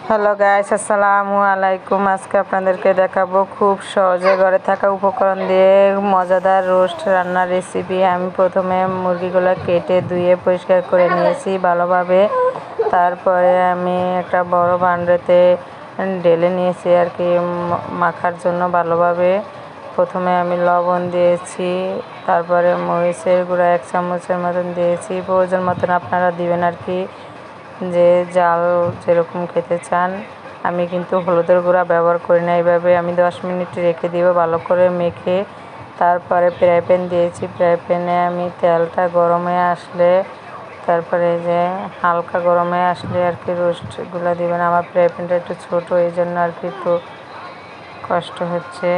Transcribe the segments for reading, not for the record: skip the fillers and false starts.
Hello guys, আসসালামু আলাইকুম। আজকে আপনাদেরকে দেখাবো খুব সহজে ঘরে থাকা উপকরণ দিয়ে মজাদার রোস্ট রান্নার রেসিপি। আমি প্রথমে মুরগিগুলো কেটে ধুয়ে পরিষ্কার করে নিয়েছি ভালোভাবে। তারপরে আমি একটা বড় ভান্ডাতে ঢেলে নিয়েছি আর কি মাখার জন্য ভালোভাবে। প্রথমে আমি লবণ দিয়েছি, তারপরে মরিচের গুঁড়া 1 চামচের মতন দিয়েছি। প্রয়োজন মতন আপনারা দিবেন আর কি, যে জাল যেরকম খেতে চান। আমি কিন্তু হলুদের গুঁড়া ব্যবহার করি না। এইভাবে আমি 10 মিনিট রেখে দিব ভালো করে মেখে। তারপরে ফ্রাই প্যান দিয়েছি, ফ্রাই প্যানে আমি তেলটা গরম হয়ে আসলে তারপরে যে হালকা গরম হয়ে আসলে আর কি রোস্টগুলো দিবেন। আমার ফ্রাই প্যানটা একটু ছোটো, এই জন্য আর কি একটু কষ্ট হচ্ছে।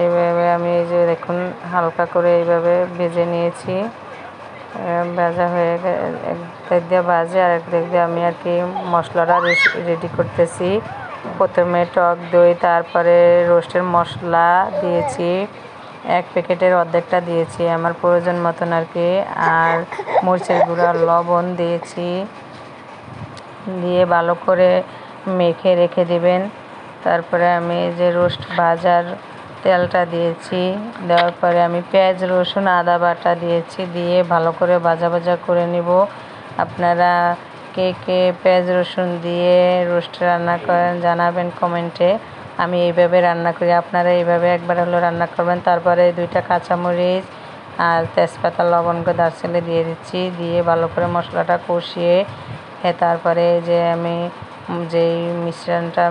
এইভাবে আমি এই যে দেখুন হালকা করে এইভাবে ভেজে নিয়েছি। ভাজা হয়ে এক দিক দিয়ে ভাজে আর এক দিক দিয়ে আমি আর কি মশলাটা রেডি করতেছি। প্রথমে টক দই, তারপরে রোস্টের মশলা দিয়েছি, 1 প্যাকেটের অর্ধেকটা দিয়েছি আমার প্রয়োজন মতন আর কি। আর মরিচের গুঁড়া, লবণ দিয়েছি, দিয়ে ভালো করে মেখে রেখে দিবেন। তারপরে আমি যে রোস্ট ভাজার তেলটা দিয়েছি, দেওয়ার পরে আমি পেঁয়াজ, রসুন, আদা বাটা দিয়েছি, দিয়ে ভালো করে ভাজা ভাজা করে নিব। আপনারা কে কে পেঁয়াজ রসুন দিয়ে রোস্ট রান্না করেন জানাবেন কমেন্টে। আমি এইভাবে রান্না করি, আপনারা এইভাবে একবার হলো রান্না করবেন। তারপরে 2টা কাঁচামরিচ আর তেজপাতা, লবঙ্গ, দারচিনি দিয়ে দিচ্ছি, দিয়ে ভালো করে মশলাটা কষিয়ে তারপরে যে আমি যেই মিশ্রণটা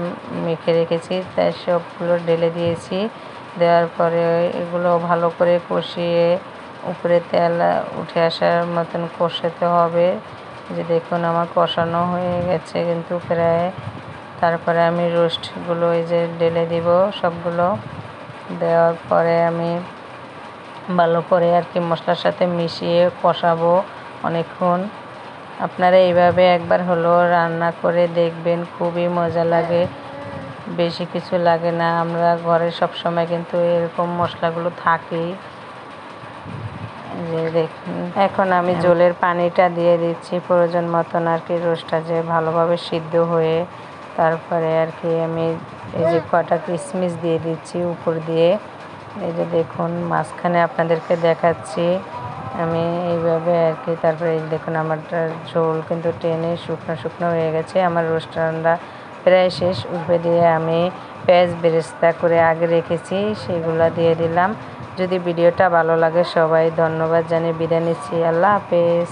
মেখে রেখেছি তাই সবগুলো ঢেলে দিয়েছি। দেওয়ার পরে এগুলো ভালো করে কষিয়ে উপরে তেল উঠে আসার মতন কষাতে হবে। যে দেখুন আমার কষানো হয়ে গেছে কিন্তু প্রায়। তারপরে আমি রোস্টগুলো এই যে ঢেলে দিব সবগুলো। দেওয়ার পরে আমি ভালো করে আর কি মশলার সাথে মিশিয়ে কষাবো অনেকক্ষণ। আপনারা এইভাবে একবার হলো রান্না করে দেখবেন, খুবই মজা লাগে, বেশি কিছু লাগে না। আমরা ঘরে সবসময় কিন্তু এরকম মশলাগুলো থাকেই। যে দেখুন এখন আমি জলের পানিটা দিয়ে দিচ্ছি প্রয়োজন মতন আর কি, রোস্টটা যে ভালোভাবে সিদ্ধ হয়ে। তারপরে আর কি আমি এই যে কটা কিশমিশ দিয়ে দিচ্ছি উপর দিয়ে। এই যে দেখুন মাঝখানে আপনাদেরকে দেখাচ্ছি আমি এইভাবে আর কি। তারপরে এই দেখুন আমার ঝোল কিন্তু টেনে শুকনো শুকনো হয়ে গেছে। আমার রোস্ট রান্না প্রায় শেষ। উপরে দিয়ে আমি পেঁয়াজ বেরেস্তা করে আগে রেখেছি সেগুলো দিয়ে দিলাম। যদি ভিডিওটা ভালো লাগে সবাই ধন্যবাদ জানিয়ে বিদায় নিচ্ছি। আল্লাহ হাফেজ।